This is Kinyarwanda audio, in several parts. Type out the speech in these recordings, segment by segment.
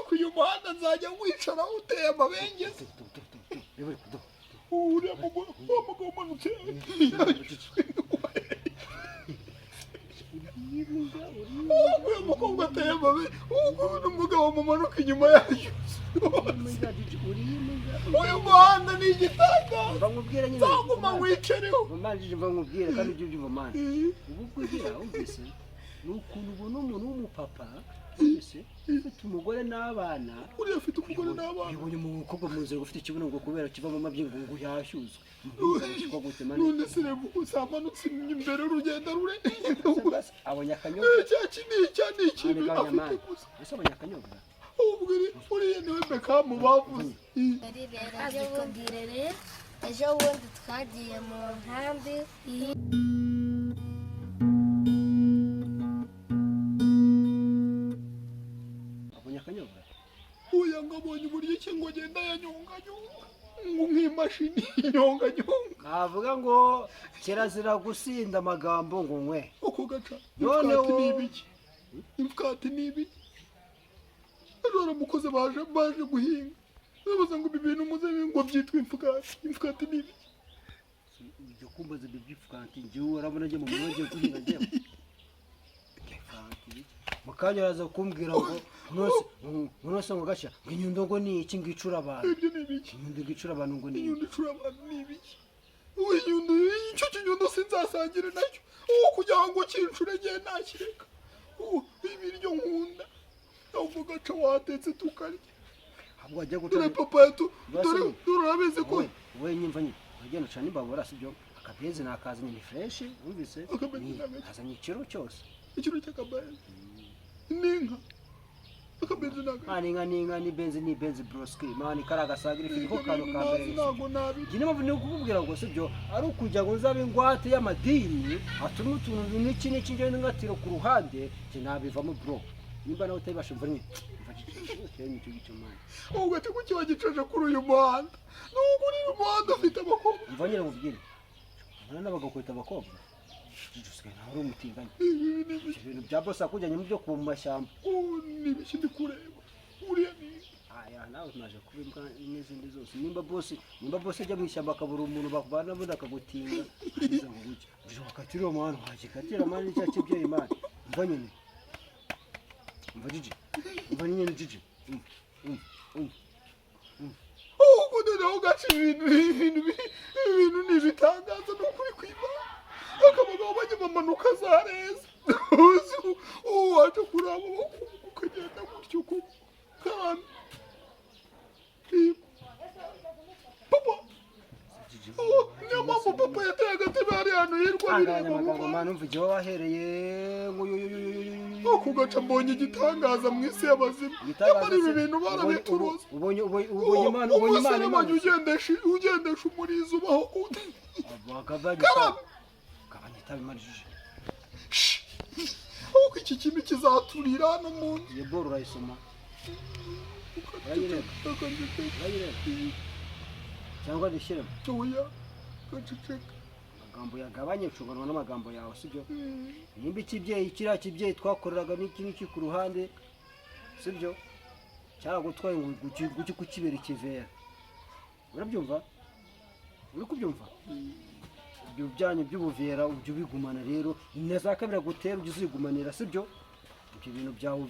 kuyu muhanda nzajya wicara uteye amabengeza uriya mugabo umanutse uyu mukobwa ateye amabengeza n'umugabo mumanuka inyuma yayo uyu muhanda ni igitangaza nzaguma wicareho mva nkubwire kandi ibyo byumva mani ubu kugira wumvise ni ukuntu ubona umuntu w'umupapa wumvise ufite umugore n'abana uriya afite umugore n'abana yibonye umukobwa mu nzira ufite ikibuno ngo kubera kiva mu mabyigo ngo yashyuzwe none se reba uzamanutse imbere urugendo rure abonye akanyobwa ni ikintu afite gusa ese abonye akanyobwa uriya niwe Bekamu bavuze azikubwire ejo bundi twagiye mu nkambi abonye akanyobwa uya ngo abonye uburyo ki ngo agenda yanyonganyonga ngo nk'imashini inyonganyonga avuga ngo kirazira gusinda amagambo ngo nkwe uko gaca noneho ni ibiki imfukati ni ibiki ejo baramukoze baje guhinga babaza ngo ibi bintu muze ngo byitwa imfukati ni ibiki ibyo kumbaza ibyo by'imfukati njyewe urabona njye mu mujyi wagiye guhinga njyewe mu kanya araza kumbwira ngo nose ngo gashya ngo inyundo ngo ni iki ngo icura abantu ibyo ni ibiki inyundo ngo icura abantu ngo ni inyundo icura abantu ni ibiki inyundo icyo kinyundo sinzasangire nacyo kugira ngo kincure ngiye nakireka ibiryo nkunda ahubwo gaca watetse tukarya ahubwo wajya dore gutora papa yetu dore urabizi ko we nyimva nyine wagenda ucana imbabura sibyo akabenzi nakazanye ni fresh wumvise azanye ikiro cyose ikiro cy'akabenzi n'inka akabenzi n'inka ni benzi broski mani karagasagira ifite kano kambere ntago nabi njye mpamvu ni kukubwira ngo sibyo ari ukujya ngo nzabe ingwate y'amadini atuma utuntu n'iki ngende ngatiro ku ruhande njye nabivamo bro nimba nawe utabibasha mva nyine nicyo gice mani ubwo ati kuki wagicaje kuri uyu muhanda n'ubwo uri umuhanda ufite abakobwa mva nyine mubwire mbona n'abagakwita abakobwa usigaye nawe uri umutinganya ibintu bya bose akujyanye mu byo kuba mu mashyamba ni ibiki ndi kureba uriya ni aya nawe tunaje kuba imbwa n'izindi zose nimba bose ajya mu ishyamba akabura umuntu bakubana bundi akagutinga ageze ngo gutya uje wakatira mwana wagikatira mwana n'icya kibyeyi mwana mva nyine mva jiji mva nyine jiji ubwo noneho gaca ibintu ni ibitangaza ni ukuri kw'Imana akabagabo bajya bamanuka za reza waje kuraba ukagenda gutyo kandi papa niyo mpamvu papa yateye agatebe hariya hantu yirwanirira mu muhanda numva igihe wahereye ako gaca mbonye igitangaza mu isi y'abazima nyamara ibi bintu barabituroza ubonye imana umuseremanyi ugendesha umurizo ubaho gabanya itabi marije ahubwo iki kintu kizaturira hano mu nzu iyo boro urayisoma urayireba cyangwa dushyiremo oya gaceceka amagambo yagabanye ucunganwa n'amagambo yawe sibyo nimba ikibyeyi kiriya kibyeyi twakoreraga n'iki n'iki ku ruhande sibyo cyaragutwaye ngo guki kukibera ikivera urabyumva uri kubyumva ibyo byanyu by'ubuvera ujye ubigumana rero na kabiri gutera ujye uzigumanira sibyo ibyo bintu byawe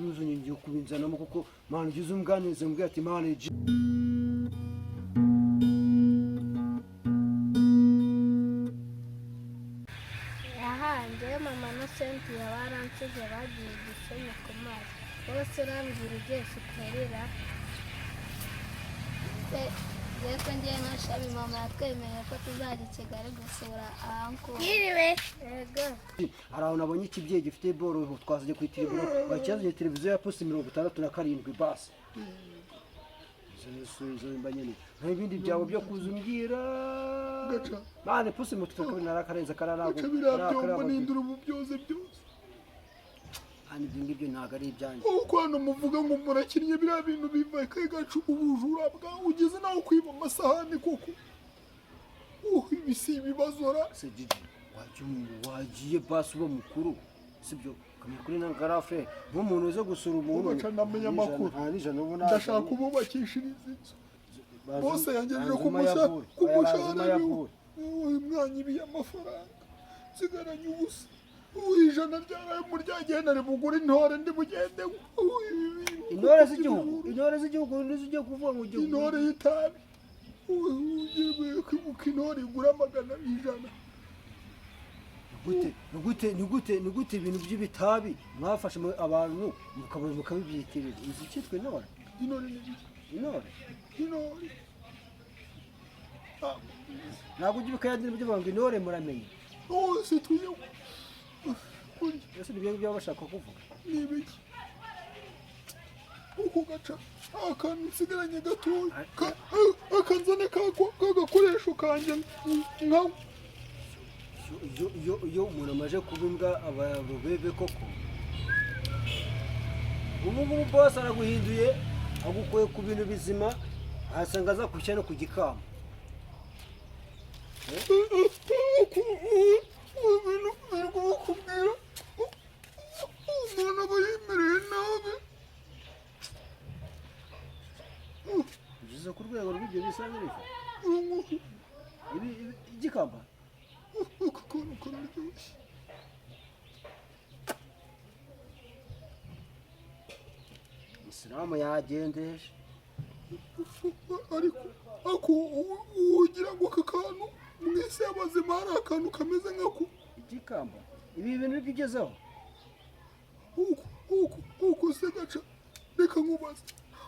uzuye ngiye kubinzanamo kuko mana ugize umwanirize mbwira ati mana yahanze mama na Cynthia baransize bagiye Gisenyi ku mazi bose urambwira ugiye superera Yego ngiye nka Shabi mama yatwemeye ko tuzajya i Kigali gusura anko. Yiriwe. Yego. Hari aho nabonye ikibyeyi gifite boro twazanye ku itiribuno bakizanye televiziyo ya posi 67 basi. Izo mba nyene. Nta bindi byawe byo kuzumbwira. Gaca. Bane posi 67 narakarenza kararago. Gaca birabyombo n'induru mu byose byose. Hani ngibyo ntago ari ibyanjye. Uko hano muvuga ngo murakinnye biriya bintu bivaye kai gacu ubujura bwa ugeze naho kwiba amasahani koko. Ibisi bibazora. Se Gigi wagiye basi uba mukuru. sibyo ukamenya kuri na garafure nk'umuntu uza gusura umuntu ugaca ndamenya amakuru nijana ubu ndashaka kububakishiriza inzu bose yangejeje kumushahara umwanya ibiye amafaranga nsigaranye ubusa ijana ryaraye mu ryagenda ribugura intore ndi bugende intore z'igihugu ntizijya kuvuga ngo ujye intore y'itabi ugiye intore igura 100 ni gute ibintu by'ibitabi mwafashe abantu mukabibyitirira izi cyitwa intore ntabwo ujya ubikayadira ibyo bavuga ngo intore muramenye si tuyeho ese ni ibyo bashaka kuvuga ni ibiki uko gaca akantu nsigaranye gatoya akanzane kagakoresho kanjye nkawe iyo umuntu amaze kuba imbwa aba rubebe koko ubu ngubu bose araguhinduye agukuye ku bintu bizima ahasanga aza kushyira no ku gikamba ibintu biri kubakubwira umuntu aba yemereye nabi ugeze ku rwego rw'ibyo bisa nk'irifa igikamba aka kantu kararyoshye isilamu yagendeje ariko ugira ngo aka kantu mu isi y'abazima hari akantu kameze nk'ako igikamba ibi bintu nibyo ugezeho uko se gaca reka nkubaze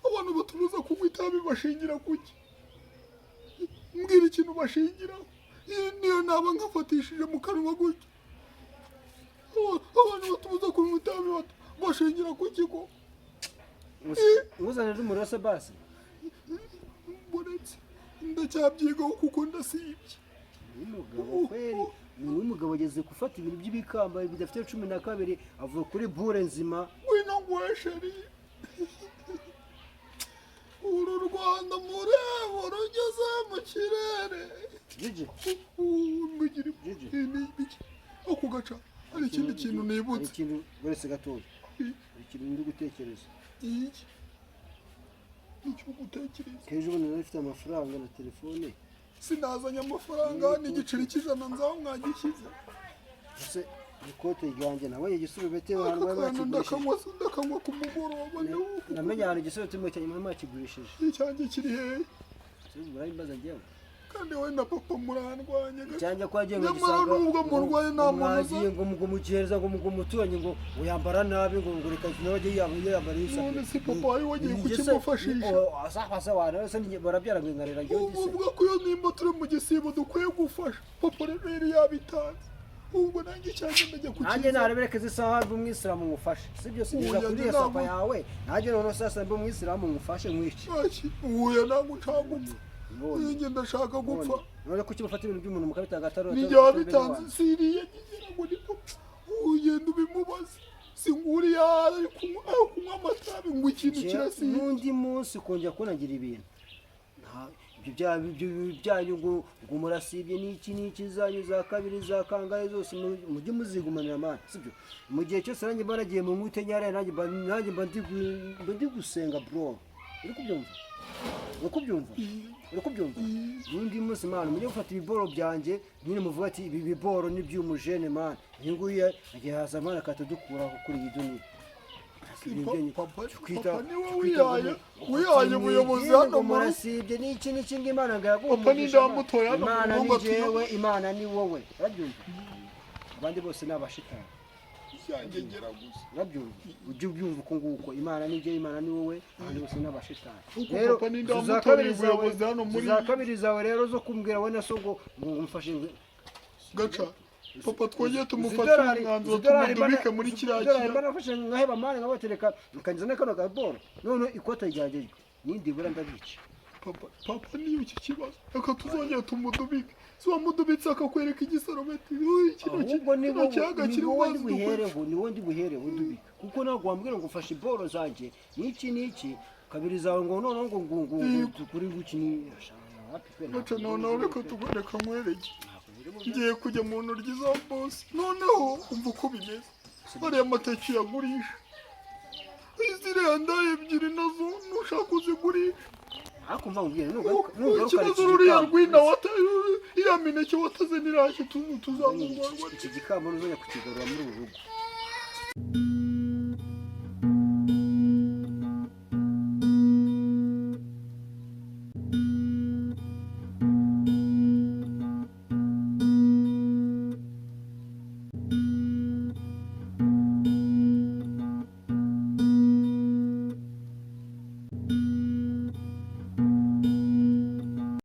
abantu batubuza kunywa itabi bashingira kuki mbwira ikintu bashingiraho niyo naba nkafatishije mu kanwa gutya abantu batubuza kunywa itabi bashingira kuki ko uzanira umurose basi buretse ndacyabyigaho kuko ndasibye umugabo kweri umugabo ageze gufata ibintu by'ibikamba bidafite 12 avuye kuri bure nzima wino ngwesheri uru Rwanda murebo rugeze mu kirere ako gaca hari ikindi kintu nibutse buretse gatoya ikintu ndi gutekereza iki icyo gutekereza kejo ubona ufite amafaranga na telefone sinazanye amafaranga n'igiceri cy'ijana nzaho mwagishyize ese ikote ryanjye nawe igisurubete abantu bari bakigurishije ndakanywa ku mugoroba namenye ahantu igisurubete mu cyanyuma mwakigurishije icyanjye kiri hehe murayimbaza njyewe kandi we na papa murandwanye cyangwa kwagiye ngo gisanga nubwo murwaye namunoza ngo mukereza ngo muturanye ngo uyambara nabi ngo reka nawe yambara isa none si papa wari wagiye kukimufashisha asafasa wana wese barabyara ngo ngarira njyewe gise uvuga ko iyo nimba turi mu gisibo dukwiye gufasha papa rero yari yabitanze ubwo nanjye cyane ndajya kukiza nanjye nareberekeza isaha b'umwisilamu ngufashe sibyo sinjya kuri iyo safa yawe nanjye none sasa b'umwisilamu ngufashe nkwice uya nangu ncagupfa Ninjye ndashaka gupfa. None kuki bafata ibintu by'umuntu mukabitanga ataro. Nijya bitanze siriye ngira ngo niko. Ugenda ubimubaza. Singuri yari kunywa amatabi ngo ikintu kirasi. Nundi munsi kongera kunagira ibintu. Ibyo byanyu ngo murasibye n'iki zanyu za kabiri za kangahe zose mujye muzigumanira amana sibyo mu gihe cyose nanjye baragiye mu nkute nyare nanjye ndi gusenga bro uri kubyumva n'undi munsi mana mujye gufata ibiboro byanjye nyine muvuga ati ibi biboro ni by'umujene mana iyi nguyu agiye haza mana akatadukuraho kuri iyi duniya Papa wihaye umuyobozi hano murasibye n'iki ngo imana Papa ni ndamutoya hano imana ni wowe urabyumva abandi bose ni abashitani yangegera gusa urabyumva ujye ubyumva uko nguko imana ni njye imana ni wowe abandi bose ni abashitani rero Papa ni ndamutoya umuyobozi hano muri za kabiri zawe rero zo kumbwira we na so ngo umfashe gaca Papa twongeye tumufatira umwanzuro tumudubike muri kiriya kintu. Barafashe nkaheba mane nkabatereka nkangiza kano gaboro. None ikota ryanjye nindi bura ndabica. Papa niyo iki kibazo. Reka tuzongeye tumudubike. Si wamudubitse akakwereka igisarometi. Ahubwo nibo ndi buhereho ndubika. Kuko ntabwo wambwira ngo ufashe iboro zanjye n'iki kabiri zawe ngo none ngo kuri gukini Acha none reka tugoreka nkwereke. Ngiye kujya mu ntoryi za boss noneho umva uko bimeze ariya mateke yagurisha iziriya ndayi ebyiri nazo nushaka uzigurisha ariko mva mubwire nugaruka ikibazo ruriya rwina iriya mineke wataze nirashye tuzamurwa iki gikamba ntuzajya kukigarura muri uru rugo